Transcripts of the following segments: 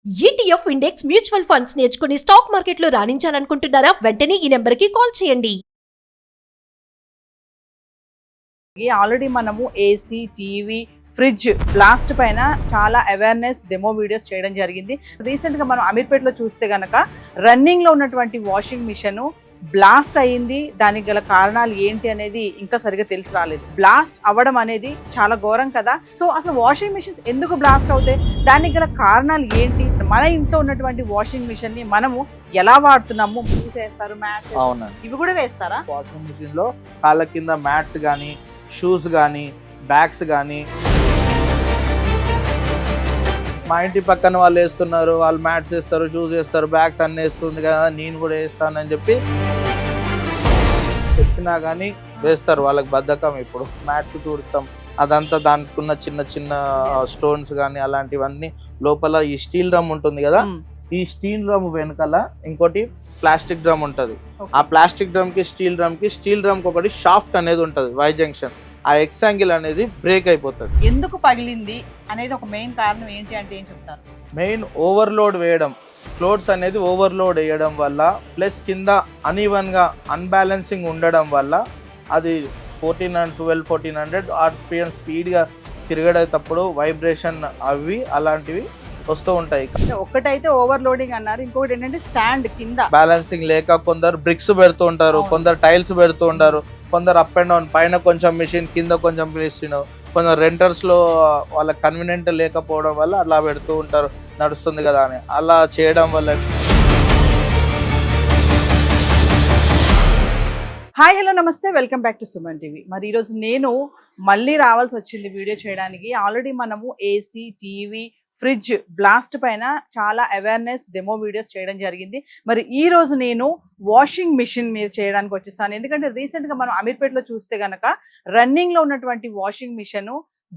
ETF index mutual funds నేర్చుకుని stock మార్కెట్లో రాణించాలనుకుంటున్నారా? వెంటనే ఈ నెంబర్కి కాల్ చేయండి. ఆల్రెడీ మనము ఏసీ, టీవీ, ఫ్రిడ్జ్ బ్లాస్ట్ పైన చాలా అవేర్నెస్ డెమో వీడియోస్ చేయడం జరిగింది. రీసెంట్గా మనం అమీర్పేటలో చూస్తే గనక రన్నింగ్లో ఉన్నటువంటి వాషింగ్ మిషన్ బ్లాస్ట్ అయ్యింది. దానికి గల కారణాలు ఏంటి అనేది ఇంకా సరిగా తెలిసి రాలేదు. బ్లాస్ట్ అవ్వడం అనేది చాలా ఘోరం కదా. సో అసలు వాషింగ్ మిషన్స్ ఎందుకు బ్లాస్ట్ అవుతాయి, దానికి గల కారణాలు ఏంటి, మన ఇంట్లో ఉన్నటువంటి వాషింగ్ మిషన్ ని మనము ఎలా వాడుతున్నాము? వేస్తారు మ్యాట్స్, ఇవి కూడా వేస్తారా? వాషింగ్ మిషన్ లో కాళ్ళ కింద మ్యాట్స్ కానీ, షూస్ కానీ, బ్యాగ్స్ కానీ, మా ఇంటి పక్కన వాళ్ళు వేస్తున్నారు, వాళ్ళు మ్యాట్స్ వేస్తారు, షూస్ వేస్తారు, బ్యాగ్స్ అన్నీ వేస్తుంది కదా, నేను కూడా వేస్తానని చెప్పి చెప్పినా కానీ వేస్తారు. వాళ్ళకి బద్ధకం. ఇప్పుడు మ్యాట్స్ తుడుస్తాం, అదంతా దానికి ఉన్న చిన్న చిన్న స్టోన్స్ కానీ అలాంటివన్నీ లోపల ఈ స్టీల్ డ్రమ్ ఉంటుంది కదా, ఈ స్టీల్ డ్రమ్ వెనకాల ఇంకోటి ప్లాస్టిక్ డ్రమ్ ఉంటుంది. ఆ ప్లాస్టిక్ డ్రమ్ కి స్టీల్ డ్రమ్ కి ఒకటి షాఫ్ట్ అనేది ఉంటుంది, వై జంక్షన్. ఆ ఎక్సాంగిల్ అనేది బ్రేక్ అయిపోతుంది. ఎందుకు పగిలింది అనేది ఒక మెయిన్ కారణం ఏంటి అంటే ఏం చెప్తారు? మెయిన్ ఓవర్లోడ్ వేయడం, క్లోత్స్ అనేది ఓవర్లోడ్ వేయడం వల్ల, ప్లస్ కింద అన్ఈవన్ గా అన్బ్యాలెన్సింగ్ ఉండడం వల్ల అది 1400 ఆర్పిఎం స్పీడ్ గా తిరగడేటప్పుడు వైబ్రేషన్ అవి అలాంటివి వస్తూ ఉంటాయి. ఒకటైతే ఓవర్లోడింగ్ అన్నారు, ఇంకొకటి ఏంటంటే స్టాండ్ కింద బ్యాలెన్సింగ్ లేక కొందరు బ్రిక్స్ పెడుతూ ఉంటారు, కొందరు టైల్స్ పెడుతూ ఉంటారు, కొందరు అప్ అండ్ డౌన్, పైన కొంచెం మిషన్ కింద కొంచెం మిషన్, కొందరు రెంటర్స్ లో వాళ్ళకి కన్వీనియంట్ లేకపోవడం వల్ల అలా పెడుతూ ఉంటారు, నడుస్తుంది కదా అని. అలా చేయడం వల్ల హాయ్ హలో నమస్తే, welcome back to Suman TV. మరి ఈరోజు నేను మళ్ళీ రావాల్సి వచ్చింది వీడియో చేయడానికి. ఆల్రెడీ మనము ఏసీ, టీవీ, ఫ్రిడ్జ్ బ్లాస్ట్ పైన చాలా అవేర్నెస్ డెమో వీడియోస్ చేయడం జరిగింది. మరి ఈ రోజు నేను వాషింగ్ మిషన్ మీద చేయడానికి వచ్చేసాను. ఎందుకంటే రీసెంట్గా మనం అమీర్పేటలో చూస్తే గనక రన్నింగ్లో ఉన్నటువంటి వాషింగ్ మిషన్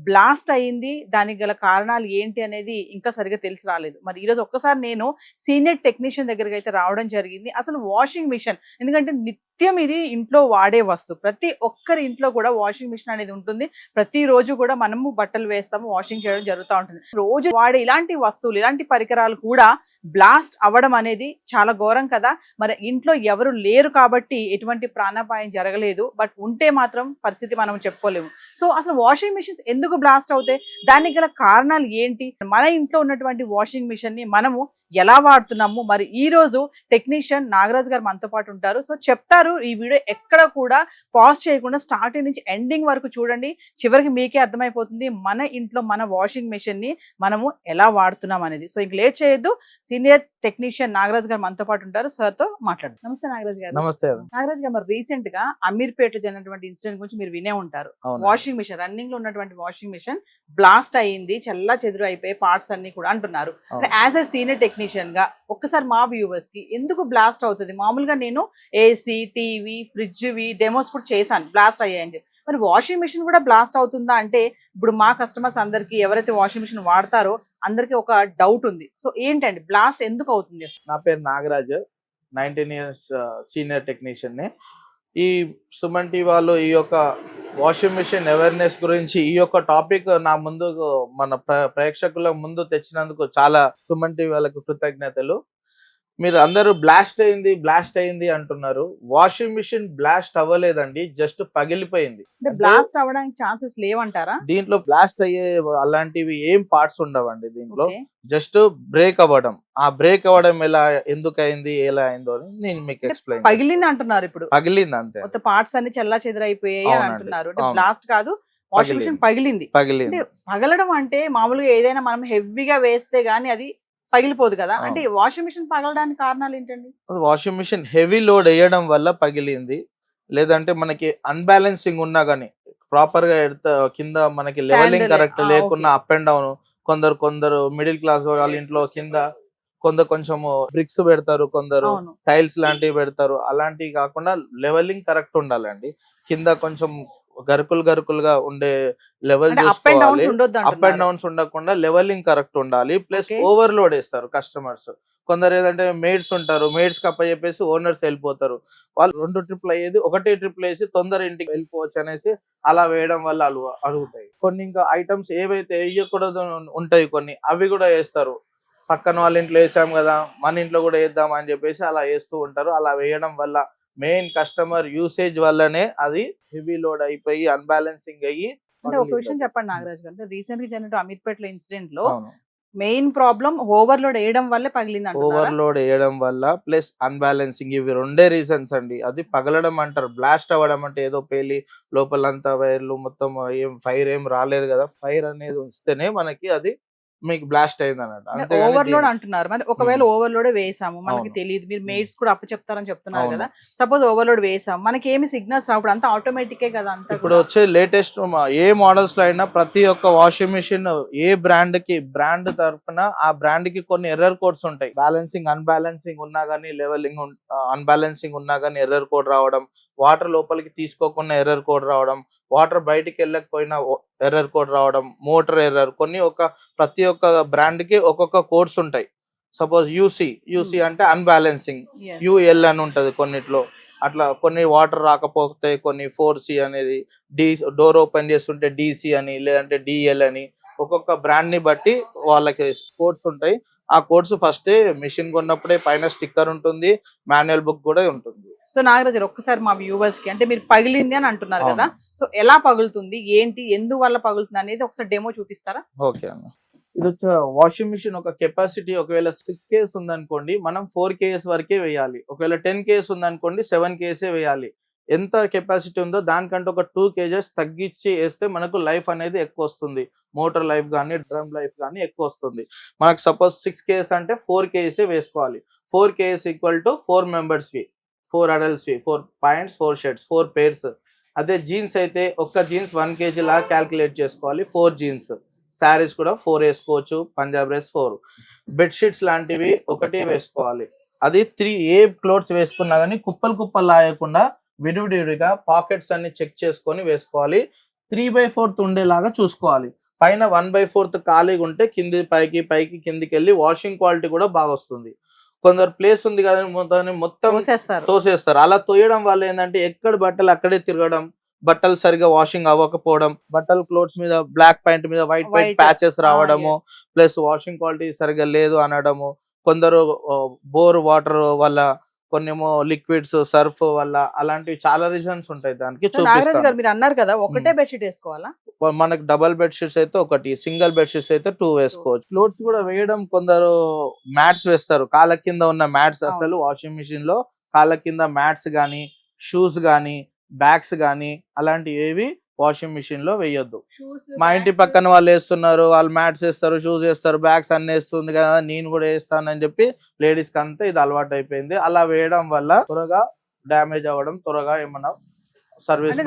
బ్లాస్ట్ అయ్యింది. దానికి గల కారణాలు ఏంటి అనేది ఇంకా సరిగా తెలిసి రాలేదు. మరి ఈరోజు ఒక్కసారి నేను సీనియర్ టెక్నీషియన్ దగ్గరికి అయితే రావడం జరిగింది. అసలు వాషింగ్ మిషన్ ఎందుకంటే నిత్యం ఇది ఇంట్లో వాడే వస్తువు, ప్రతి ఒక్కరి ఇంట్లో కూడా వాషింగ్ మిషన్ అనేది ఉంటుంది. ప్రతిరోజు కూడా మనము బట్టలు వేస్తాము, వాషింగ్ చేయడం జరుగుతూ ఉంటుంది. రోజు వాడే ఇలాంటి వస్తువులు, ఇలాంటి పరికరాలు కూడా బ్లాస్ట్ అవ్వడం అనేది చాలా ఘోరం కదా. మరి ఇంట్లో ఎవరు లేరు కాబట్టి ఎటువంటి ప్రాణాపాయం జరగలేదు, బట్ ఉంటే మాత్రం పరిస్థితి మనం చెప్పుకోలేము. సో అసలు వాషింగ్ మిషన్స్ ఎందుకు బ్లాస్ట్ అవుతాయి, దానికి గల కారణాలు ఏంటి, మన ఇంట్లో ఉన్నటువంటి వాషింగ్ మిషన్ ని మనము ఎలా వాడుతున్నాము? మరి ఈ రోజు టెక్నీషియన్ నాగరాజ్ గారు మనతో పాటు ఉంటారు. సో చెప్తారు. ఈ వీడియో ఎక్కడ కూడా పాజ్ చేయకుండా స్టార్టింగ్ నుంచి ఎండింగ్ వరకు చూడండి, చివరికి మీకే అర్థమైపోతుంది మన ఇంట్లో మన వాషింగ్ మెషిన్ ని మనము ఎలా వాడుతున్నాం అనేది. సో ఇంక లేట్ చేయొద్దు, సీనియర్ టెక్నీషియన్ నాగరాజ్ గారు మనతో పాటు ఉంటారు, సార్ తో మాట్లాడు. నమస్తే నాగరాజ్ గారు. నమస్తే నాగరాజ్ గారు, మరి రీసెంట్ గా అమీర్పేట జరిగినటువంటి ఇన్సిడెంట్ గురించి మీరు వినే ఉంటారు. వాషింగ్ మిషన్, రన్నింగ్ లో ఉన్నటువంటి వాషింగ్ మిషన్ బ్లాస్ట్ అయ్యింది, చల్లా చెదురు అయిపోయి పార్ట్స్ అన్ని కూడా అంటున్నారు. యాజ్ అ సీనియర్ టెక్నీషియన్ గా ఒక్కసారి మా వ్యూవర్స్ కి ఎందుకు బ్లాస్ట్ అవుతుంది? మామూలుగా నేను ఏసీ, టీవీ, ఫ్రిడ్జ్ డెమోస్ కూడా చేశాను, బ్లాస్ట్ అయ్యాయని చెప్పి. మరి వాషింగ్ మిషన్ కూడా బ్లాస్ట్ అవుతుందా అంటే ఇప్పుడు మా కస్టమర్స్ అందరికి, ఎవరైతే వాషింగ్ మిషన్ వాడతారో అందరికి ఒక డౌట్ ఉంది. సో ఏంటండి బ్లాస్ట్ ఎందుకు అవుతుంది? నా పేరు నాగరాజ్, 19 years సీనియర్ టెక్నీషియన్. ఈ సుమన్ టీవీ వాళ్ళు ఈ యొక్క వాషింగ్ మిషన్ అవేర్నెస్ గురించి ఈ యొక్క టాపిక్ నా ముందు మన ప్రేక్షకుల ముందు తెచ్చినందుకు చాలా సుమన్ టీవీ వాళ్ళకు కృతజ్ఞతలు. మీరు అందరూ బ్లాస్ట్ అయింది అంటున్నారు. వాషింగ్ మిషన్ బ్లాస్ట్ అవ్వలేదండి, జస్ట్ పగిలిపోయింది. బ్లాస్ట్ అవ్వడానికి ఛాన్సెస్ లేవంటారా? దీంట్లో బ్లాస్ట్ అయ్యే అలాంటివి ఏం పార్ట్స్ ఉండవండి. దీంట్లో జస్ట్ బ్రేక్ అవ్వడం. ఆ బ్రేక్ అవ్వడం ఎందుకు అయింది, ఎలా అయిందో అని నేను మీకు ఎక్స్ప్లెయిన్. పగిలింది అంటున్నారు, ఇప్పుడు పగిలింది అంతే, మొత్తం పార్ట్స్ అన్ని చల్లా చెదరైపోయాయి అని అంటున్నారు. బ్లాస్ట్ కాదు, వాషింగ్ మిషన్ పగిలింది. పగలడం అంటే మామూలుగా ఏదైనా మనం హెవీగా వేస్తే గానీ అది పగిలిపోదు కదా, అంటే వాషింగ్ మిషన్ పగలడానికి కారణాలు ఏంటండి? వాషింగ్ మిషన్ హెవీ లోడ్ వేయడం వల్ల పగిలింది, లేదంటే మనకి అన్బ్యాలెన్సింగ్ ఉన్నా గానీ ప్రాపర్ గా కింద మనకి లెవెలింగ్ కరెక్ట్ లేకున్నా అప్ అండ్ డౌన్, కొందరు మిడిల్ క్లాస్ వాళ్ళ ఇంట్లో కింద కొంచెం బ్రిక్స్ పెడతారు, కొందరు టైల్స్ లాంటివి పెడతారు. అలాంటివి కాకుండా లెవెలింగ్ కరెక్ట్ ఉండాలండి. కింద కొంచెం గరుకులుగా ఉండే లెవెల్ చూసుకోవాలి, అప్ అండ్ డౌన్స్ ఉండకుండా లెవెలింగ్ కరెక్ట్ ఉండాలి. ప్లస్ ఓవర్లోడ్ వేస్తారు కస్టమర్స్. కొందరు ఏదంటే మేడ్స్ ఉంటారు, మేడ్స్ కప్ప చెప్పేసి ఓనర్స్ వెళ్ళిపోతారు. వాళ్ళు 2 ట్రిప్లు అయ్యేది 1 ట్రిప్ వేసి తొందర ఇంటికి వెళ్ళిపోవచ్చు అనేసి అలా వేయడం వల్ల అడుగుతాయి. కొన్ని ఇంకా ఐటమ్స్ ఏవైతే వేయకూడదు ఉంటాయి కొన్ని, అవి కూడా వేస్తారు. పక్కన వాళ్ళ ఇంట్లో వేసాం కదా మన ఇంట్లో కూడా వేద్దాం అని చెప్పేసి అలా వేస్తూ ఉంటారు. అలా వేయడం వల్ల మెయిన్ కస్టమర్ యూసేజ్ వల్లనే అది హెవీ లోడ్ అయిపోయి అన్బ్యాలెన్సింగ్ అయ్యి. అంటే ఒక విషయం చెప్పండి నాగరాజ్ గారు, అంటే రీసెంట్ గా జరిగిన అమీర్పేటలో ఇన్సిడెంట్ లో అవును, మెయిన్ ప్రాబ్లం ఓవర్లోడ్ వేయడం వల్లే పగిలింది అంటున్నారా? ఓవర్లోడ్ వేయడం వల్ల ప్లస్ అన్బ్యాలెన్సింగ్, ఇవి రెండే రీజన్స్ అండి. అది పగలడం అంటారు, బ్లాస్ట్ అవ్వడం అంటే ఏదో పేలి లోపలంతా వైర్లు మొత్తం ఏం ఫైర్ ఏం రాలేదు కదా, ఫైర్ అనేది వస్తేనే మనకి అది మీకు బ్లాస్ట్ అయింది అన్నట్టు. ఓవర్లోడ్ అంటున్నారు, మరి ఒకవేళ ఓవర్లోడ్ వేసాము మనకి అవును. తెలియదు, మీరు మెయిడ్స్ కూడా అప్పచెప్తారని చెప్తున్నారు అవును. కదా, సపోజ్ ఓవర్లోడ్ వేసాము మనకి ఏమి సిగ్నల్స్ రావు, అంతా ఆటోమేటిక్ కదా అంతా ఇప్పుడు వచ్చే లేటెస్ట్ ఏ మోడల్స్ లో అయినా ప్రతి ఒక్క వాషింగ్ మిషన్ ఏ బ్రాండ్ తరఫున ఆ బ్రాండ్ కి కొన్ని ఎర్రర్ కోడ్స్ ఉంటాయి. బ్యాలెన్సింగ్ అన్బ్యాలెన్సింగ్ ఉన్నా గానీ, లెవెలింగ్ అన్బ్యాలెన్సింగ్ ఉన్నా గానీ ఎర్రర్ కోడ్ రావడం, వాటర్ లోపలికి తీసుకోకుండా ఎర్రర్ కోడ్ రావడం, వాటర్ బయటికి వెళ్ళకపోయినా ఎర్రర్ కోడ్ రావడం, మోటార్ ఎర్రర్, ప్రతి ఒక్క బ్రాండ్ కి ఒక్కొక్క కోడ్స్ ఉంటాయి. సపోజ్ యూసీ అంటే అన్బ్యాలెన్సింగ్, యుఎల్ అని ఉంటది కొన్నిట్లో. అట్లా కొన్ని వాటర్ రాకపోతే కొన్ని 4C అనేది, డోర్ ఓపెన్ చేస్తుంటే DC అని, లేదంటే DL అని, ఒక్కొక్క బ్రాండ్ ని బట్టి వాళ్ళకి కోడ్స్ ఉంటాయి. ఆ కోడ్స్ ఫస్టే మిషన్ కొన్నప్పుడే పైన స్టిక్కర్ ఉంటుంది, మాన్యువల్ బుక్ కూడా ఉంటుంది. సో నాగరాజ్ గారు ఒక్కసారి మా వ్యూవర్స్ కి, అంటే మీరు పగిలింది అని అంటున్నారు కదా, సో ఎలా పగులుతుంది, ఏంటి, ఎందువల్ల పగులుతుంది అనేది ఒకసారి డెమో చూపిస్తారా? ఓకే అన్న, ఇది వచ్చి వాషింగ్ మిషన్ ఒక కెపాసిటీ ఒకవేళ 6 kgs ఉందనుకోండి, మనం 4 kgs వరకే వేయాలి. ఒకవేళ 10 kgs ఉందనుకోండి 7 kgs వేయాలి. ఎంత కెపాసిటీ ఉందో దానికంటే ఒక 2 kgs తగ్గించి వేస్తే మనకు లైఫ్ అనేది ఎక్కువ వస్తుంది. మోటార్ లైఫ్ కానీ, డ్రమ్ లైఫ్ కానీ ఎక్కువ వస్తుంది. మనకు సపోజ్ 6 kgs అంటే 4 kgs వేసుకోవాలి. 4 kgs ఈక్వల్ టు 4 మెంబర్స్కి, 4 అడల్ట్స్కి, 4 పాయింట్స్, 4 షర్ట్స్, 4 పేర్స్. అదే జీన్స్ అయితే ఒక్క జీన్స్ 1 kg లాగా క్యాల్కులేట్ చేసుకోవాలి. 4 జీన్స్. శారీస్ కూడా 4 వేసుకోవచ్చు, పంజాబ్ డ్రెస్ 4. బెడ్షీట్స్ లాంటివి 1 వేసుకోవాలి. అది 3 ఏ క్లోత్స్ వేసుకున్నా కానీ కుప్పలు లాయకుండా విడివిడిగా పాకెట్స్ అన్ని చెక్ చేసుకొని వేసుకోవాలి. 3/4 ఉండేలాగా చూసుకోవాలి. పైన 1/4 ఖాళీగా ఉంటే కింది పైకి కిందికి వెళ్ళి వాషింగ్ క్వాలిటీ కూడా బాగా వస్తుంది. కొందరు ప్లేస్ ఉంది కదా మొత్తం తోసేస్తారు. అలా తోయడం వల్ల ఏంటంటే ఎక్కడ బట్టలు అక్కడే తిరగడం, బట్టలు సరిగా వాషింగ్ అవ్వకపోవడం, బట్టలు క్లోత్స్ మీద బ్లాక్ పాయింట్ మీద వైట్ ప్యాచెస్ రావడము, ప్లస్ వాషింగ్ క్వాలిటీ సరిగా లేదు అనడము. కొందరు బోర్ వాటర్ వల్ల, కొన్నేమో లిక్విడ్స్, సర్ఫ్ వల్ల, అలాంటివి చాలా రీజన్స్ ఉంటాయి. దానికి చూపిస్తాను. మీరు అన్నారు కదా ఒకటే బెడ్షీట్ వేసుకోవాలా? మనకి డబల్ బెడ్షీట్స్ అయితే 1, సింగిల్ బెడ్షీట్స్ అయితే 2 వేసుకోవచ్చు. క్లోత్స్ కూడా వేయడం, కొందరు మ్యాట్స్ వేస్తారు, కాళ్ళ కింద ఉన్న మ్యాట్స్. అసలు వాషింగ్ మిషన్ లో కాళ్ళ కింద మ్యాట్స్ గానీ, షూస్ గానీ, బ్యాగ్స్ గానీ అలాంటివి ఏవి వాషింగ్ మిషన్ లో వేయొద్దు. మా ఇంటి పక్కన వాళ్ళు వేస్తున్నారు, వాళ్ళు మ్యాట్స్ వేస్తారు, షూస్ వేస్తారు, బ్యాగ్స్ అన్ని వేస్తుంది కదా, నేను కూడా వేస్తానని చెప్పి లేడీస్ కి అంతా ఇది అలవాటు అయిపోయింది. అలా వేయడం వల్ల త్వరగా డ్యామేజ్ అవ్వడం, త్వరగా ఏమన్నా సర్వీస్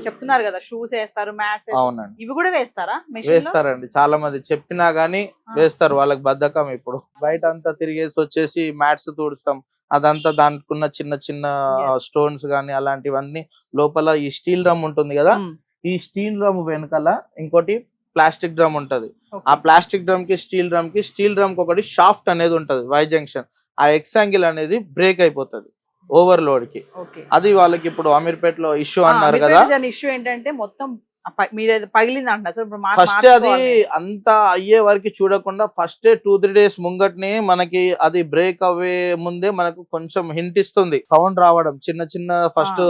చెప్తున్నారు కదా, షూస్ వేస్తారు, మ్యాట్స్. అవునండి, ఇవి కూడా వేస్తారా? వేస్తారండి, చాలా మంది చెప్పినా గానీ వేస్తారు. వాళ్ళకి బద్ధకం. ఇప్పుడు బయట అంతా తిరిగేసి వచ్చేసి మ్యాట్స్ తుడుస్తాం, అదంతా దానికున్న చిన్న స్టోన్స్ గానీ అలాంటివన్నీ లోపల ఈ స్టీల్ డ్రమ్ ఉంటుంది కదా, ఈ స్టీల్ డ్రమ్ వెనకాల ఇంకోటి ప్లాస్టిక్ డ్రమ్ ఉంటది. ఆ ప్లాస్టిక్ డ్రమ్ కి స్టీల్ డ్రమ్ కి ఒకటి షాఫ్ట్ అనేది ఉంటది, వై జంక్షన్. ఆ ఎక్సాంగిల్ అనేది బ్రేక్ అయిపోతుంది ఓవర్లోడ్ కి. అది వాళ్ళకి ఇప్పుడు అమీర్పేటలో ఇష్యూ అన్నారు కదా. ఇష్యూ ఏంటంటే మొత్తం పగిలింది అంటారు. ఫస్ట్ అది అంతా అయ్యే వరకు చూడకుండా ఫస్ట్ 2-3 days ముంగట్నే మనకి అది బ్రేక్ అవ్వే ముందే మనకు కొంచెం హింట్ ఇస్తుంది. సౌండ్ రావడం, చిన్న ఫస్ట్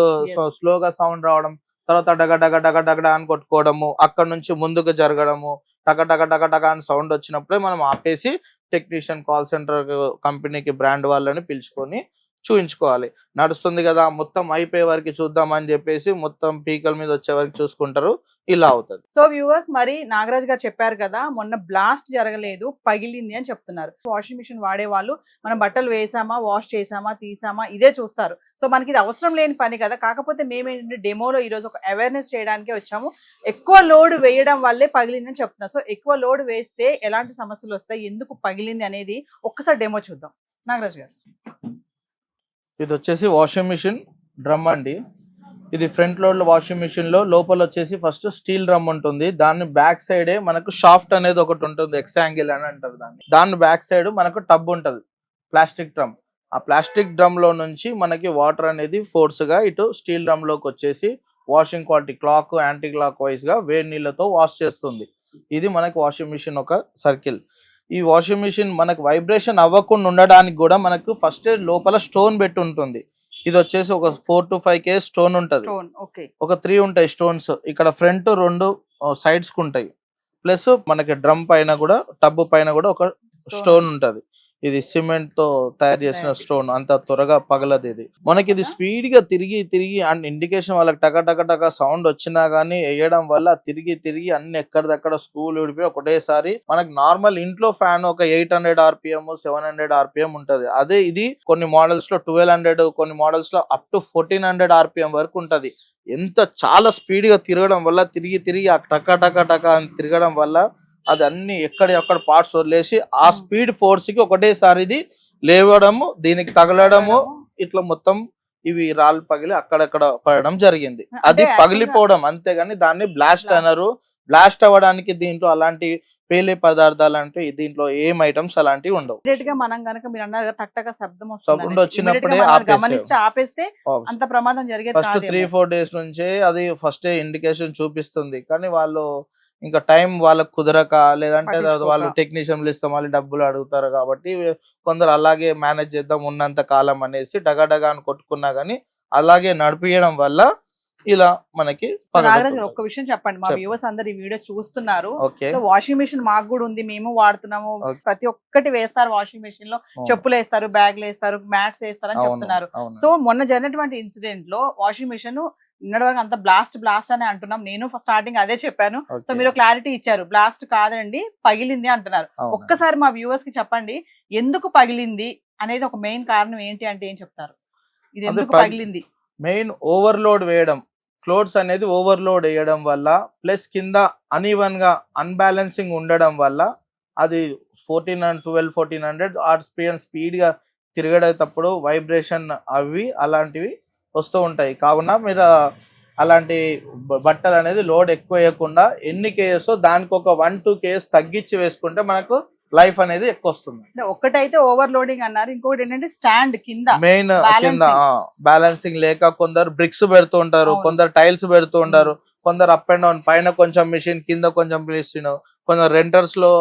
స్లోగా సౌండ్ రావడం, తర్వాత డగ అని కొట్టుకోవడము, అక్కడ నుంచి ముందుకు జరగడము, టక అని సౌండ్ వచ్చినప్పుడే మనం ఆపేసి టెక్నీషియన్, కాల్ సెంటర్ కంపెనీకి బ్రాండ్ వాళ్ళని పిలుచుకొని చూయించుకోవాలి. నడుస్తుంది కదా, మొత్తం అయిపోయే వరకు చూద్దామని చెప్పేసి మొత్తం పీకల మీద వచ్చే వరకు చూసుకుంటారు, ఇలా అవుతుంది. సో వ్యూవర్స్, మరి నాగరాజ్ గారు చెప్పారు కదా, మొన్న బ్లాస్ట్ జరగలేదు, పగిలింది అని చెప్తున్నారు. వాషింగ్ మిషన్ వాడే వాళ్ళు మనం బట్టలు వేసామా, వాష్ చేసామా, తీసామా ఇదే చూస్తారు. సో మనకి ఇది అవసరం లేని పని కదా. కాకపోతే మేమేంటంటే డెమోలో ఈరోజు ఒక అవేర్నెస్ చేయడానికే వచ్చాము. ఎక్కువ లోడ్ వేయడం వల్లే పగిలిందని చెప్తున్నారు. సో ఎక్కువ లోడ్ వేస్తే ఎలాంటి సమస్యలు వస్తాయి, ఎందుకు పగిలింది అనేది ఒక్కసారి డెమో చూద్దాం. నాగరాజ్ గారు, ఇది వచ్చేసి వాషింగ్ మిషన్ డ్రమ్ అండి. ఇది ఫ్రంట్ లోడ్ వాషింగ్ మిషన్ లో లోపల వచ్చేసి ఫస్ట్ స్టీల్ డ్రమ్ ఉంటుంది. దాని బ్యాక్ సైడే మనకు షాఫ్ట్ అనేది ఒకటి ఉంటుంది, ఎక్సాంగిల్ అని అంటారు దాన్ని. దాని బ్యాక్ సైడ్ మనకు టబ్ ఉంటుంది, ప్లాస్టిక్ డ్రమ్. ఆ ప్లాస్టిక్ డ్రమ్ లో నుంచి మనకి వాటర్ అనేది ఫోర్స్ గా ఇటు స్టీల్ డ్రమ్ లోకి వచ్చేసి washing quality clock anti clock wise గా వేడి నీళ్ళతో వాష్ చేస్తుంది. ఇది మనకి వాషింగ్ మిషన్ ఒక సర్కిల్. ఈ వాషింగ్ మిషన్ మనకు వైబ్రేషన్ అవ్వకుండా ఉండడానికి కూడా మనకు ఫస్ట్ లోపల స్టోన్ పెట్టి ఉంటుంది. ఇది వచ్చేసి ఒక 4 to 5 కేస్ స్టోన్ ఉంటది. ఒక 3 ఉంటాయి స్టోన్స్. ఇక్కడ ఫ్రంట్ 2 సైడ్స్ కు ఉంటాయి. ప్లస్ మనకి డ్రమ్ పైన కూడా టబ్ పైన కూడా ఒక స్టోన్ ఉంటది. ఇది సిమెంట్ తో తయారు చేసిన స్టోన్, అంత త్వరగా పగలదు. ఇది మనకి ఇది స్పీడ్ గా తిరిగి అండ్ ఇండికేషన్ వాళ్ళకి టక సౌండ్ వచ్చినా గానీ వేయడం వల్ల తిరిగి అన్ని ఎక్కడిదక్కడ స్కూల్ విడిపోయి ఒకటేసారి మనకి నార్మల్ ఇంట్లో ఫ్యాన్ ఒక 800 RPM 700 RPM ఉంటది. అదే ఇది కొన్ని మోడల్స్ లో 1200, కొన్ని మోడల్స్ లో అప్ టు 1400 RPM వరకు ఉంటది. ఎంత చాలా స్పీడ్ గా తిరగడం వల్ల తిరిగి ఆ టక అని తిరగడం వల్ల అది అన్ని ఎక్కడ పార్ట్స్ వదిలేసి ఆ స్పీడ్ ఫోర్స్ కి ఒకటేసారి ఇది లేవడము, దీనికి తగలడము, ఇట్లా మొత్తం ఇవి రాళ్ళు పగిలి అక్కడక్కడ పడడం జరిగింది. అది పగిలిపోవడం అంతేగాని దాన్ని బ్లాస్ట్ అన్నారు. బ్లాస్ట్ అవ్వడానికి దీంట్లో అలాంటి పేలే పదార్థాలు అంటే దీంట్లో ఏం ఐటమ్స్ అలాంటివి ఉండవు. మనం గనక మీరు అన్నారు టక్ శబ్దం సౌండ్ వచ్చినప్పుడే ఆపేస్తే అంత ప్రమాదం జరిగేది. ఫస్ట్ 3-4 డేస్ నుంచే అది ఫస్ట్ ఇండికేషన్ చూపిస్తుంది. కానీ వాళ్ళు ఇంకా టైం వాళ్ళకు కుదరక, లేదంటే వాళ్ళు టెక్నీషియన్లు ఇస్తాం వాళ్ళు డబ్బులు అడుగుతారు కాబట్టి కొందరు అలాగే మేనేజ్ చేద్దాం ఉన్నంత కాలం అనేసి డగడగా అని కొట్టుకున్నా గానీ అలాగే నడిపియడం వల్ల ఇలా మనకి. ఒక్క విషయం చెప్పండి, మా వ్యూవర్స్ అందరు ఈ వీడియో చూస్తున్నారు. సో వాషింగ్ మిషన్ మాకు కూడా ఉంది, మేము వాడుతున్నాము. ప్రతి ఒక్కటి వేస్తారు వాషింగ్ మిషన్ లో, చెప్పులు వేస్తారు, బ్యాగ్లు వేస్తారు, మ్యాట్స్ వేస్తారు అని చెప్తున్నారు. సో మొన్న జరిగినటువంటి ఇన్సిడెంట్ లో వాషింగ్ మిషన్ నిన్నటి వరకు అంత బ్లాస్ట్ అని అంటున్నాం. నేను స్టార్టింగ్ అదే చెప్పాను. సో మీరు క్లారిటీ ఇచ్చారు, బ్లాస్ట్ కాదండి పగిలింది అంటున్నారు. ఒక్కసారి మా వ్యూవర్స్ కి చెప్పండి ఎందుకు పగిలింది అనేది, ఒక మెయిన్ కారణం ఏంటి అంటే ఏం చెప్తారు? ఇది ఎందుకు పగిలింది? మెయిన్ ఓవర్లోడ్ వేయడం, ఫ్లోర్స్ అనేది ఓవర్లోడ్ వేయడం వల్ల, ప్లస్ కింద అన్ఈవెన్ గా అన్బ్యాలెన్సింగ్ ఉండడం వల్ల అది 1400 RPM స్పీడ్ గా తిరగడేటప్పుడు వైబ్రేషన్ అవి అలాంటివి వస్తూ ఉంటాయి. కావున మీరు అలాంటి బట్టలు అనేది లోడ్ ఎక్కువ వేయకుండా ఎన్ని కేజెస్ దానికి ఒక 1-2 కేజెస్ తగ్గించి వేసుకుంటే మనకు లైఫ్ అనేది ఎక్కువ వస్తుంది. ఒకటైతే ఓవర్లోడింగ్ అన్నారు, ఇంకొకటి ఏంటంటే స్టాండ్ కింద మెయిన్ కింద బ్యాలెన్సింగ్ లేక కొందరు బ్రిక్స్ పెడుతూ ఉంటారు, కొందరు టైల్స్ పెడుతూ ఉంటారు, కొందరు అప్ అండ్ డౌన్ పైన కొంచెం మిషన్ కింద కొంచెం మిషన్, కొందరు రెంటర్స్ లో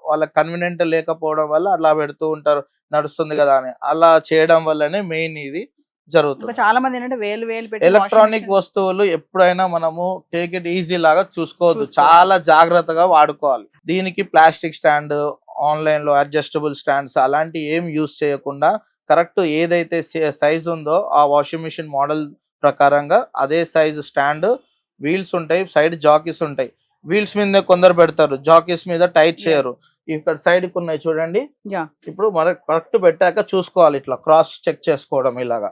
వాళ్ళకి కన్వీనియంట్ లేకపోవడం వల్ల అలా పెడుతూ ఉంటారు, నడుస్తుంది కదా అని. అలా చేయడం వల్లనే మెయిన్ ఇది జరుగుతుంది. చాలా మంది ఏంటంటే వేలు పెట్టి ఎలక్ట్రానిక్ వస్తువులు ఎప్పుడైనా మనము టేక్ ఇట్ ఈజీ లాగా చూసుకోవద్దు, చాలా జాగ్రత్తగా వాడుకోవాలి. దీనికి ప్లాస్టిక్ స్టాండ్, ఆన్లైన్ లో అడ్జస్టబుల్ స్టాండ్స్ అలాంటి ఏం యూజ్ చేయకుండా కరెక్ట్ ఏదైతే సైజ్ ఉందో ఆ వాషింగ్ మిషన్ మోడల్ ప్రకారంగా అదే సైజ్ స్టాండ్, వీల్స్ ఉంటాయి, సైడ్ జాకీస్ ఉంటాయి. వీల్స్ మీద కొందరు పెడతారు, జాకీస్ మీద టైట్ చేయరు. ఇక్కడ సైడ్ కు ఉన్నాయి చూడండి. ఇప్పుడు మనకు కరెక్ట్ పెట్టాక చూసుకోవాలి, ఇట్లా క్రాస్ చెక్ చేసుకోవడం, ఇలాగా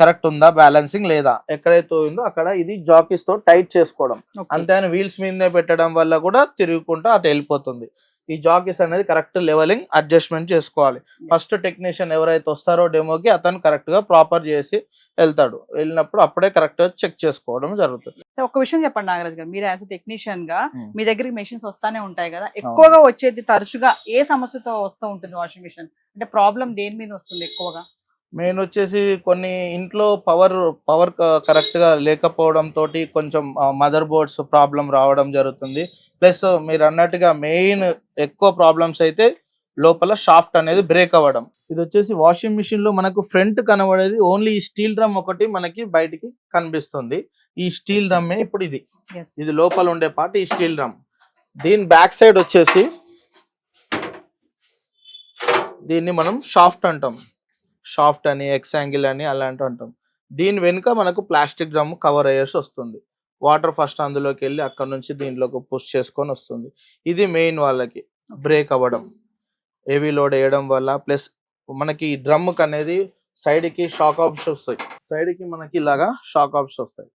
కరెక్ట్ ఉందా బ్యాలెన్సింగ్ లేదా, ఎక్కడైతే ఉందో అక్కడ ఇది జాకీస్ తో టైట్ చేసుకోవడం. అంతేని వీల్స్ మీదే పెట్టడం వల్ల కూడా తిరుగుకుంటూ అటు వెళ్ళిపోతుంది. ఈ జాకీస్ అనేది కరెక్ట్ లెవెలింగ్ అడ్జస్ట్మెంట్ చేసుకోవాలి. ఫస్ట్ టెక్నీషియన్ ఎవరైతే వస్తారో డెమోకి అతను కరెక్ట్ గా ప్రాపర్ చేసి వెళ్తాడు. వెళ్ళినప్పుడు అప్పుడే కరెక్ట్ గా చెక్ చేసుకోవడం జరుగుతుంది. ఒక విషయం చెప్పండి నాగరాజ్ గారు, మీరు యాజ్ టెక్నీషియన్ గా మీ దగ్గరికి మెషిన్స్ వస్తానే ఉంటాయి కదా, ఎక్కువగా వచ్చేది తరచుగా ఏ సమస్యతో వస్తూ ఉంటుంది వాషింగ్ మిషన్? అంటే ప్రాబ్లం దేని మీద వస్తుంది ఎక్కువగా? మెయిన్ వచ్చేసి కొన్ని ఇంట్లో పవర్ కరెక్ట్ గా లేకపోవడం తోటి కొంచెం మదర్ బోర్డ్స్ ప్రాబ్లం రావడం జరుగుతుంది. ప్లస్ మీరు అన్నట్టుగా మెయిన్ ఎక్కువ ప్రాబ్లమ్స్ అయితే లోపల షాఫ్ట్ అనేది బ్రేక్ అవ్వడం. ఇది వచ్చేసి వాషింగ్ మిషన్ లో మనకు ఫ్రంట్ కనబడేది ఓన్లీ ఈ స్టీల్ డ్రమ్ ఒకటి మనకి బయటికి కనిపిస్తుంది. ఈ స్టీల్ డ్రమ్ ఇప్పుడు ఇది లోపల ఉండే పార్ట్ ఈ స్టీల్ డ్రమ్. దీని బ్యాక్ సైడ్ వచ్చేసి దీన్ని మనం షాఫ్ట్ అంటాం, షాఫ్ట్ అని, ఎక్స్ యాంగిల్ అని అలాంటి అంటాం. దీని వెనుక మనకు ప్లాస్టిక్ డ్రమ్ కవర్ అయ్యేసి వస్తుంది. వాటర్ ఫస్ట్ అందులోకి వెళ్ళి అక్కడ నుంచి దీంట్లోకి పుష్ చేసుకొని వస్తుంది. ఇది మెయిన్ వాళ్ళకి బ్రేక్ అవ్వడం, హెవీ లోడ్ వేయడం వల్ల. ప్లస్ మనకి ఈ డ్రమ్ కి అనేది సైడ్ కి షాక్ ఆప్స్ వస్తాయి, సైడ్ కి మనకి ఇలాగా షాక్ ఆప్స్ వస్తాయి.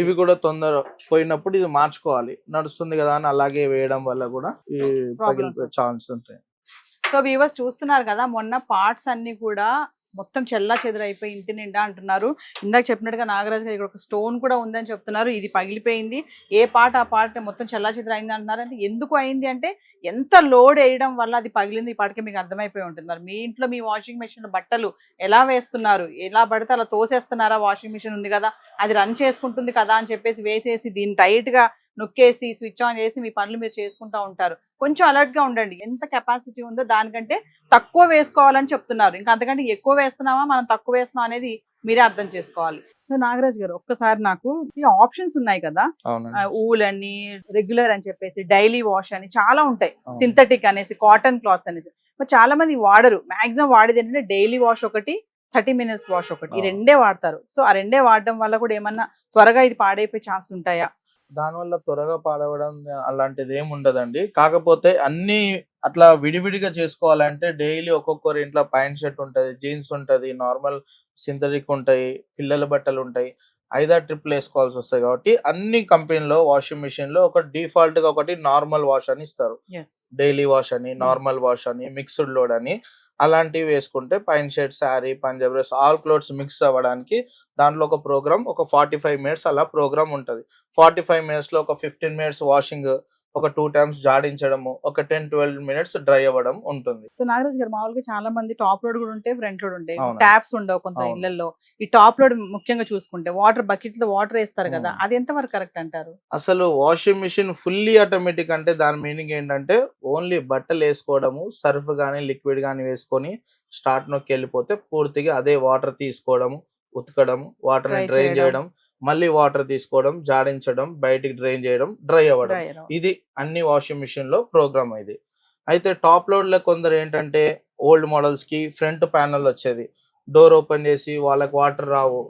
ఇవి కూడా తొందర పోయినప్పుడు ఇది మార్చుకోవాలి, నడుస్తుంది కదా అని అలాగే వేయడం వల్ల కూడా ఈ పగిలిపోయే ఛాన్స్ ఉంటాయి. సో వ్యూవర్స్ చూస్తున్నారు కదా, మొన్న పార్ట్స్ అన్ని కూడా మొత్తం చెల్లా చెదరైపోయి ఇంటి నిండా అంటున్నారు. ఇందాక చెప్పినట్టుగా నాగరాజ్ గారు ఇక్కడ ఒక స్టోన్ కూడా ఉందని చెప్తున్నారు. ఇది పగిలిపోయింది, ఏ పార్ట్ ఆ పార్ట్ మొత్తం చెల్లా చెదరైంది అంటున్నారు. అంటే ఎందుకు అయింది అంటే ఎంత లోడ్ వేయడం వల్ల అది పగిలింది. ఇప్పటికే మీకు అర్థమైపోయి ఉంటుంది. మరి మీ ఇంట్లో మీ వాషింగ్ మెషిన్ బట్టలు ఎలా వేస్తున్నారు, ఎలా పడితే అలా తోసేస్తున్నారా? వాషింగ్ మిషన్ ఉంది కదా, అది రన్ చేసుకుంటుంది కదా అని చెప్పేసి వేసేసి దీన్ని టైట్ గా నొక్కేసి స్విచ్ ఆన్ చేసి మీ పనులు మీరు చేసుకుంటా ఉంటారు. కొంచెం అలర్ట్ గా ఉండండి. ఎంత కెపాసిటీ ఉందో దానికంటే తక్కువ వేసుకోవాలని చెప్తున్నారు. ఇంకా అంతకంటే ఎక్కువ వేస్తున్నామా మనం తక్కువ వేస్తున్నాం అనేది మీరే అర్థం చేసుకోవాలి. సో నాగరాజ్ గారు, ఒక్కసారి నాకు ఈ ఆప్షన్స్ ఉన్నాయి కదా, ఊల్ అని, రెగ్యులర్ అని చెప్పేసి, డైలీ వాష్ అని చాలా ఉంటాయి, సింథటిక్ అనేసి, కాటన్ క్లాత్స్ అనేసి. మరి చాలా మంది వాడరు. మాక్సిమం వాడేది ఏంటంటే డైలీ వాష్ ఒకటి, 30 minutes వాష్ ఒకటి, ఈ రెండే వాడతారు. సో ఆ రెండే వాడడం వల్ల కూడా ఏమన్నా త్వరగా ఇది పాడైపోయే ఛాన్స్ ఉంటాయా? దానివల్ల త్వరగా పాడవడం అలాంటిది ఏమి ఉండదండి. కాకపోతే అన్ని అట్లా విడివిడిగా చేసుకోవాలంటే డైలీ ఒక్కొక్కరు ఇంట్లో ప్యాంట్ షర్ట్ ఉంటది, జీన్స్ ఉంటది, నార్మల్ సింథటిక్ ఉంటాయి, పిల్లల బట్టలు ఉంటాయి, 5-6 ట్రిప్లు వేసుకోవాల్సి వస్తాయి. కాబట్టి అన్ని కంపెనీలో వాషింగ్ మిషన్ లో ఒక డిఫాల్ట్ గా ఒకటి నార్మల్ వాష్ అని ఇస్తారు, డైలీ వాష్ అని, నార్మల్ వాష్ అని, మిక్స్డ్ లోడ్ అని. అలాంటివి వేసుకుంటే pine shirt, sari, Punjab dress, all clothes mix అవ్వడానికి దాంట్లో ఒక ప్రోగ్రామ్, ఒక 45 minutes అలా ప్రోగ్రామ్ ఉంటుంది. 45 minutes లో ఒక 15 minutes వాషింగ్, ఒక 2 times జాడించడము, ఒక 10-12 minutes డ్రై అవ్వడం ఉంటుంది. సో నాగరాజ్ గారు, మామూలుగా చాలా మంది టాప్ లోడ్ కూడా ఉంటాయి, ఫ్రంట్ లోడ్ ఉంటాయి, ట్యాప్స్ ఉండవు కొంత ఇళ్లలో. ఈ టాప్ లోడ్ ముఖ్యంగా చూసుకుంటే వాటర్ బకెట్ లో వాటర్ వేస్తారు కదా, అది ఎంత వరకు కరెక్ట్ అంటారు? అసలు వాషింగ్ మిషన్ ఫుల్లీ ఆటోమేటిక్ అంటే దాని మీనింగ్ ఏంటంటే ఓన్లీ బట్టలు వేసుకోవడము, సర్ఫ్ గానీ లిక్విడ్ గానీ వేసుకొని స్టార్ట్ నొక్కి వెళ్ళిపోతే పూర్తిగా అదే వాటర్ తీసుకోవడము, ఉతకడం, వాటర్ డ్రైన్ చేయడం, మళ్ళీ వాటర్ తీసుకోవడం, జాడించడం, బయటికి డ్రైన్ చేయడం, డ్రై అవ్వడం. ఇది అన్ని వాషింగ్ మిషన్ లో ప్రోగ్రామ్ ఇది. అయితే టాప్ లోడ్ లో కొందరు ఏంటంటే ఓల్డ్ మోడల్స్ కి ఫ్రంట్ ప్యానల్ వచ్చేది, డోర్ ఓపెన్ చేసి వాళ్ళకి వాటర్ రావు,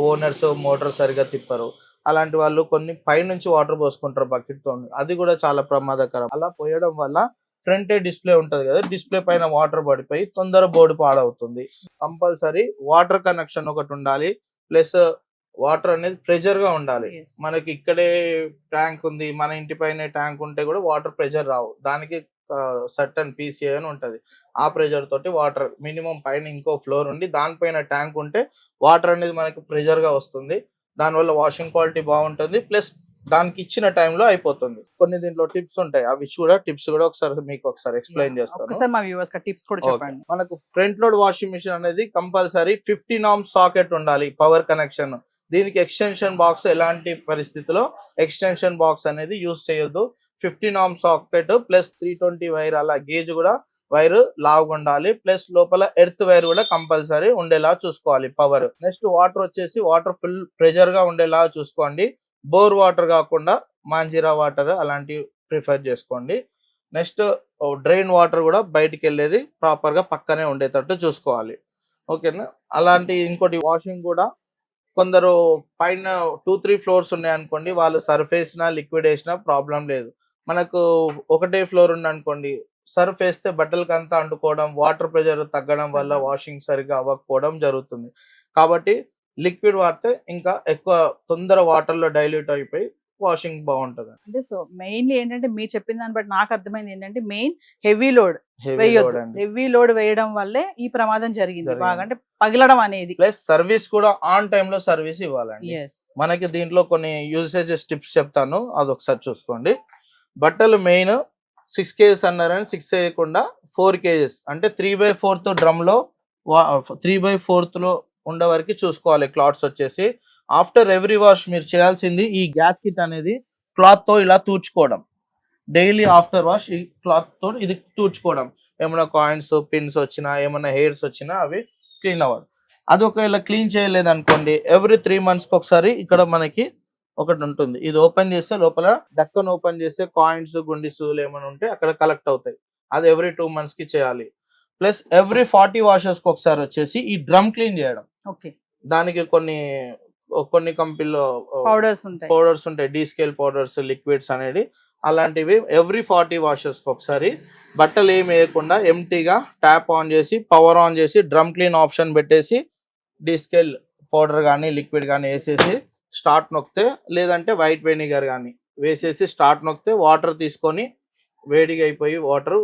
ఓనర్స్ మోటార్ సరిగా తిప్పరు, అలాంటి వాళ్ళు కొన్ని పైనుంచి వాటర్ పోసుకుంటారు బకెట్ తో. అది కూడా చాలా ప్రమాదకరం. అలా పోయడం వల్ల ఫ్రంట్ డిస్ప్లే ఉంటది కదా, డిస్ప్లే పైన వాటర్ పడిపోయి తొందర బోర్డు పాడవుతుంది. కంపల్సరీ వాటర్ కనెక్షన్ ఒకటి ఉండాలి, ప్లస్ వాటర్ అనేది ప్రెషర్ గా ఉండాలి. మనకి ఇక్కడే ట్యాంక్ ఉంది, మన ఇంటి పైన ట్యాంక్ ఉంటే కూడా వాటర్ ప్రెషర్ రావు. దానికి సర్టన్ PCI అని ఉంటది, ఆ ప్రెషర్ తోటి వాటర్ మినిమం పైన ఇంకో ఫ్లోర్ ఉండి దానిపైన ట్యాంక్ ఉంటే వాటర్ అనేది మనకి ప్రెషర్ గా వస్తుంది. దానివల్ల వాషింగ్ క్వాలిటీ బాగుంటుంది, ప్లస్ దానికి ఇచ్చిన టైంలో అయిపోతుంది. కొన్ని దీంట్లో టిప్స్ ఉంటాయి, అవి టిప్స్ కూడా ఒకసారి మీకు ఎక్స్ప్లెయిన్ చేస్తాను. మనకు ఫ్రంట్ లోడ్ వాషింగ్ మిషన్ అనేది కంపల్సరీ 50 norm సాకెట్ ఉండాలి, పవర్ కనెక్షన్. దీనికి ఎక్స్టెన్షన్ బాక్స్ ఎలాంటి పరిస్థితిలో ఎక్స్టెన్షన్ బాక్స్ అనేది యూజ్ చేయొద్దు. 50 norm సాకెట్ ప్లస్ 320 వైర్, అలా గేజ్ కూడా వైర్ లావుగా ఉండాలి, ప్లస్ లోపల ఎర్త్ వైర్ కూడా కంపల్సరీ ఉండేలా చూసుకోవాలి పవర్. నెక్స్ట్ వాటర్ వచ్చేసి వాటర్ ఫుల్ ప్రెషర్ గా ఉండేలా చూసుకోండి. బోర్ వాటర్ కాకుండా మాంజీరా వాటర్ అలాంటివి ప్రిఫర్ చేసుకోండి. నెక్స్ట్ డ్రైన్ వాటర్ కూడా బయటికి వెళ్ళేది ప్రాపర్ గా పక్కనే ఉండేటట్టు చూసుకోవాలి. ఓకేనా? అలాంటి ఇంకోటి వాషింగ్ కూడా కొందరు పైన 2-3 floors ఉన్నాయి అనుకోండి, వాళ్ళు సర్ఫ్ వేసినా లిక్విడ్ వేసినా ప్రాబ్లం లేదు. మనకు ఒకటే ఫ్లోర్ ఉంది అనుకోండి, సర్ఫ్ వేస్తే బట్టలకి అంతా అంటుకోవడం, వాటర్ ప్రెషర్ తగ్గడం వల్ల వాషింగ్ సరిగ్గా అవ్వకపోవడం జరుగుతుంది. కాబట్టి లిక్విడ్ వాడితే ఇంకా ఎక్కువ తొందర వాటర్ లో డైల్యూట్ అయిపోయి వాషింగ్ బాగుంటది. అంటే సో మెయిన్లీ ఏంటంటే మీరు చెప్పిన దాన్ని బట్టి నాకు అర్థమైంది ఏంటంటే మెయిన్ హెవీ లోడ్ వేయొద్దు. హెవీ లోడ్ వేయడం వల్లే ఈ ప్రమాదం జరిగింది బాగా, అంటే పగిలడం అనేది. ప్లస్ సర్వీస్ కూడా ఆన్ టైమ్ లో సర్వీస్ ఇవ్వాలండి. మనకి దీంట్లో కొన్ని యూసేజెస్ టిప్స్ చెప్తాను, అది ఒకసారి చూసుకోండి. బట్టలు మెయిన్ 6 kgs అన్నారని 6 వేయకుండా 4 kgs అంటే 3/4 డ్రమ్ లో 3/4 లో ఉండే వరకు చూసుకోవాలి. క్లాత్స్ వచ్చేసి ఆఫ్టర్ ఎవ్రీ వాష్ మీరు చేయాల్సింది ఈ గ్యాస్ కిట్ అనేది క్లాత్ తో ఇలా తూడ్చుకోవడం. డైలీ ఆఫ్టర్ వాష్ ఈ క్లాత్ తో ఇది తూడ్చుకోవడం. ఏమైనా కాయిన్స్, పిన్స్ వచ్చినా, ఏమైనా హెయిర్స్ వచ్చినా అవి క్లీన్ అవ్వదు. అది ఒకవేళ క్లీన్ చేయలేదు అనుకోండి, ఎవ్రీ 3 months ఒకసారి ఇక్కడ మనకి ఒకటి ఉంటుంది, ఇది ఓపెన్ చేస్తే లోపల డక్కన్ ఓపెన్ చేస్తే కాయిన్స్, గుండిసులు ఏమైనా ఉంటే అక్కడ కలెక్ట్ అవుతాయి. అది ఎవ్రీ 2 months కి చేయాలి. ప్లస్ ఎవ్రీ 40 washes కి ఒకసారి వచ్చేసి ఈ డ్రమ్ క్లీన్ చేయడం. దానికి కొన్ని కంపెనీలో పౌడర్స్ ఉంటాయి, డీస్కేల్ పౌడర్స్, లిక్విడ్స్ అనేది. అలాంటివి ఎవ్రీ 40 washes కి ఒకసారి బట్టలు ఏమి వేయకుండా ఎంటీగా ట్యాప్ ఆన్ చేసి, పవర్ ఆన్ చేసి, డ్రమ్ క్లీన్ ఆప్షన్ పెట్టేసి, డీస్కేల్ పౌడర్ కానీ లిక్విడ్ కానీ వేసేసి స్టార్ట్ నొక్కితే, లేదంటే వైట్ వెనిగర్ కానీ వేసేసి స్టార్ట్ నొక్కితే వాటర్ తీసుకొని వేడిగా అయిపోయి వాటర్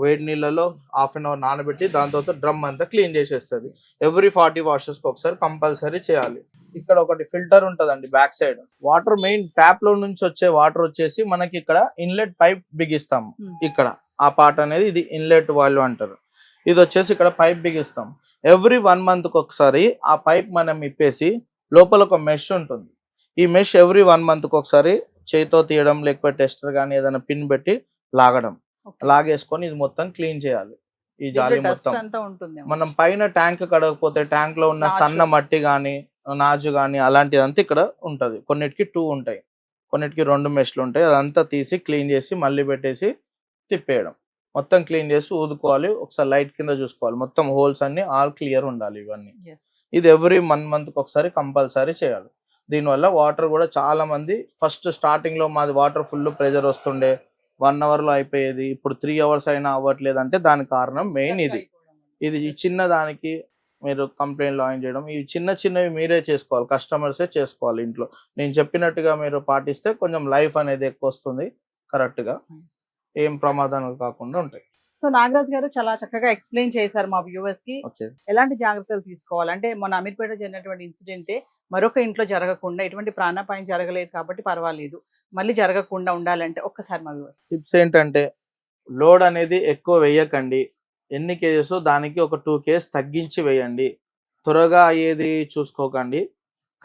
వేడి నీళ్ళలో ½ an hour నానబెట్టి దాని తర్వాత డ్రమ్ అంతా క్లీన్ చేసేస్తుంది. ఎవ్రీ 40 washes కి ఒకసారి కంపల్సరీ చేయాలి. ఇక్కడ ఒకటి ఫిల్టర్ ఉంటదండి back side. Water main tap లో నుంచి వచ్చే వాటర్ వచ్చేసి మనకి ఇక్కడ ఇన్లెట్ పైప్ బిగిస్తాము. ఇక్కడ ఆ పార్ట్ అనేది ఇది ఇన్లెట్ వాల్వ్ అంటారు. ఇది వచ్చేసి ఇక్కడ పైప్ బిగిస్తాం. ఎవ్రీ 1 month కి ఒకసారి ఆ పైప్ మనం ఇప్పేసి లోపల ఒక మెష్ ఉంటుంది. ఈ మెష్ ఎవ్రీ 1 month కి ఒకసారి చేతితో తీయడం, లేకపోతే టెస్టర్ కానీ ఏదైనా పిన్ పెట్టి లాగడం. లాగేసుకొని ఇది మొత్తం క్లీన్ చేయాలి. ఈ జాలి డస్ట్ మొత్తం అంతా ఉంటుంది. మనం పైన ట్యాంక్ కడగకపోతే ట్యాంక్ లో ఉన్న సన్న మట్టి గానీ నాజు గానీ అలాంటిదంతా ఇక్కడ ఉంటది. కొన్నిటికి 2 ఉంటాయి, కొన్నిటికి 2 మెష్లు ఉంటాయి. అదంతా తీసి క్లీన్ చేసి మళ్ళీ పెట్టేసి తిప్పేయడం. మొత్తం క్లీన్ చేసి ఊదుకోవాలి. ఒకసారి లైట్ కింద చూసుకోవాలి. మొత్తం హోల్స్ అన్ని ఆల్ క్లియర్ ఉండాలి. ఇవన్నీ ఇది ఎవ్రీ 1 month ఒకసారి కంపల్సరీ చేయాలి. దీనివల్ల వాటర్ కూడా చాలా మంది ఫస్ట్ స్టార్టింగ్ లో మాది వాటర్ ఫుల్ ప్రెజర్ వస్తుండే 1 hour లో అయిపోయేది, ఇప్పుడు 3 hours అయినా అవ్వట్లేదు అంటే దానికి కారణం మెయిన్ ఇది. ఈ చిన్న దానికి మీరు కంప్లైంట్ లాంచ్ చేయడం, ఇవి చిన్నవి మీరే చేసుకోవాలి, కస్టమర్సే చేసుకోవాలి ఇంట్లో. నేను చెప్పినట్టుగా మీరు పాటిస్తే కొంచెం లైఫ్ అనేది ఎక్కువ వస్తుంది, కరెక్ట్ గా ఏం ప్రమాదాలు కాకుండా ఉంటాయి. సో నాగరాజ్ గారు చాలా చక్కగా ఎక్స్ప్లెయిన్ చేశారు మా వ్యూవర్స్ కి ఎలాంటి జాగ్రత్తలు తీసుకోవాలి. అంటే మన అమీర్పేట జరిగినటువంటి ఇన్సిడెంటే మరొక ఇంట్లో జరగకుండా, ఎటువంటి ప్రాణాపాయం జరగలేదు కాబట్టి పర్వాలేదు, మళ్ళీ జరగకుండా ఉండాలంటే ఒక్కసారి మా వ్యూవర్స్ టిప్స్ ఏంటంటే, లోడ్ అనేది ఎక్కువ వేయకండి. ఎన్ని కేజెస్ దానికి ఒక 2 kgs తగ్గించి వేయండి. త్వరగా అయ్యేది చూసుకోకండి,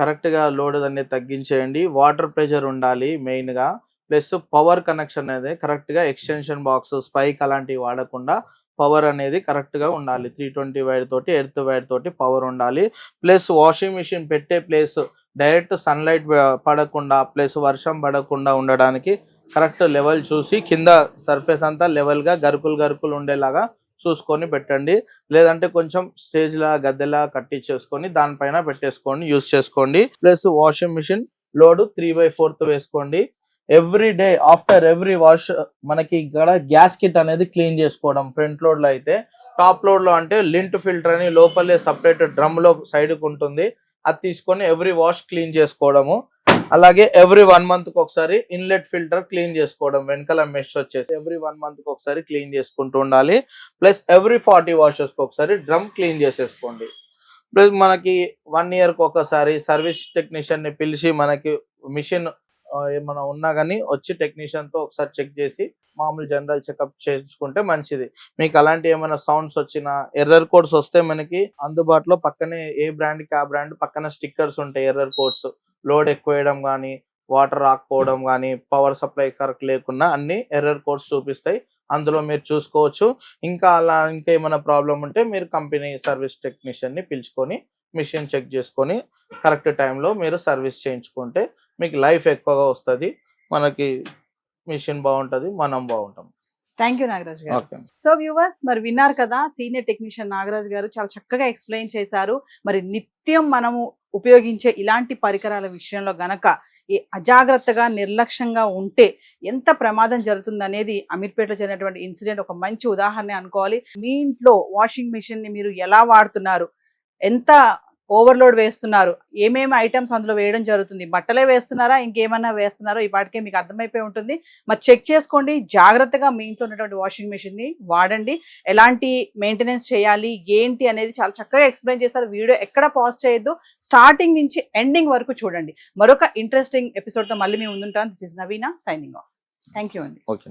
కరెక్ట్ గా లోడ్ అనేది తగ్గించేయండి. వాటర్ ప్రెషర్ ఉండాలి మెయిన్ గా, ప్లస్ పవర్ కనెక్షన్ అనేది కరెక్ట్ గా ఎక్స్టెన్షన్ బాక్స్, స్పైక్ అలాంటివి వాడకుండా పవర్ అనేది కరెక్ట్ గా ఉండాలి. 320 వైర్ తోటి, ఎర్త్ వైర్ తోటి పవర్ ఉండాలి. ప్లస్ వాషింగ్ మిషన్ పెట్టే ప్లేస్ డైరెక్ట్ సన్లైట్ పడకుండా, ప్లస్ వర్షం పడకుండా ఉండడానికి కరెక్ట్ లెవెల్ చూసి కింద సర్ఫేస్ అంతా లెవెల్ గా గరుకులు ఉండేలాగా చూసుకొని పెట్టండి. లేదంటే కొంచెం స్టేజ్ లా గద్దెలా కట్టించేసుకొని దానిపైన పెట్టేసుకోండి, యూస్ చేసుకోండి. ప్లస్ వాషింగ్ మిషన్ లోడ్ 3/4 వేసుకోండి. Every day after every wash మనకి ఇక్కడ గ్యాస్ కిట్ అనేది క్లీన్ చేసుకోవడం. ఫ్రంట్ లోడ్ లో అయితే, టాప్ లోడ్ లో అంటే లింట్ ఫిల్టర్ అని లోపలే సపరేట్ డ్రమ్ లో సైడ్ కు ఉంటుంది, అది తీసుకొని ఎవ్రీ వాష్ క్లీన్ చేసుకోవడము. అలాగే ఎవ్రీ 1 month ఒకసారి ఇన్లెట్ ఫిల్టర్ క్లీన్ చేసుకోవడం, వెనకాల మెష్ వచ్చేసి ఎవ్రీ 1 month ఒకసారి క్లీన్ చేసుకుంటూ ఉండాలి. ప్లస్ ఎవ్రీ 40 washes ఒకసారి డ్రమ్ క్లీన్ చేసేసుకోండి. ప్లస్ మనకి 1 year ఒకసారి సర్వీస్ టెక్నీషియన్ ని పిలిచి మనకి మిషన్ ఏమైనా ఉన్నా కానీ వచ్చి టెక్నీషియన్ తో ఒకసారి చెక్ చేసి మామూలు జనరల్ చెకప్ చేయించుకుంటే మంచిది. మీకు అలాంటి ఏమైనా సౌండ్స్ వచ్చినా, ఎర్రర్ కోడ్స్ వస్తే మనకి అందుబాటులో పక్కనే ఏ బ్రాండ్ కి ఆ బ్రాండ్ పక్కన స్టిక్కర్స్ ఉంటాయి. ఎర్రర్ కోడ్స్ లోడ్ ఎక్కువ వేయడం కానీ, వాటర్ రాకపోవడం కానీ, పవర్ సప్లై కరెక్ట్ లేకున్నా అన్ని ఎర్రర్ కోడ్స్ చూపిస్తాయి, అందులో మీరు చూసుకోవచ్చు. ఇంకా ఏమైనా ప్రాబ్లం ఉంటే మీరు కంపెనీ సర్వీస్ టెక్నీషియన్ ని పిలుచుకొని మిషన్ చెక్ చేసుకొని కరెక్ట్ టైంలో మీరు సర్వీస్ చేయించుకుంటే మీకు లైఫ్ ఎక్కువగా వస్తుంది, మనకి మిషన్ బాగుంటది, మనం బాగుంటాం. థ్యాంక్ యూ నాగరాజ్ గారు. సో వ్యూవర్స్, మరి విన్నారు కదా, సీనియర్ టెక్నీషియన్ నాగరాజ్ గారు చాలా చక్కగా ఎక్స్ప్లెయిన్ చేశారు. మరి నిత్యం మనము ఉపయోగించే ఇలాంటి పరికరాల విషయంలో గనక ఈ అజాగ్రత్తగా నిర్లక్ష్యంగా ఉంటే ఎంత ప్రమాదం జరుగుతుంది అనేది అమీర్పేటలో జరిగినటువంటి ఇన్సిడెంట్ ఒక మంచి ఉదాహరణ అనుకోవాలి. మీ ఇంట్లో వాషింగ్ మిషన్ ని మీరు ఎలా వాడుతున్నారు, ఎంత ఓవర్లోడ్ వేస్తున్నారు, ఏమేమి ఐటమ్స్ అందులో వేయడం జరుగుతుంది, బట్టలే వేస్తున్నారా ఇంకేమన్నా వేస్తున్నారో ఈ పాటికే మీకు అర్థమైపోయి ఉంటుంది. మరి చెక్ చేసుకోండి, జాగ్రత్తగా మీ ఇంట్లో ఉన్నటువంటి వాషింగ్ మెషిన్ ని వాడండి. ఎలాంటి మెయింటెనెన్స్ చేయాలి ఏంటి అనేది చాలా చక్కగా ఎక్స్ప్లెయిన్ చేస్తారు. వీడియో ఎక్కడ పాజ్ చేయొద్దు, స్టార్టింగ్ నుంచి ఎండింగ్ వరకు చూడండి. మరొక ఇంట్రెస్టింగ్ ఎపిసోడ్ తో మళ్ళీ మేము ముందుంటాం. This is Naveena signing off. Thank you అండి. ఓకే.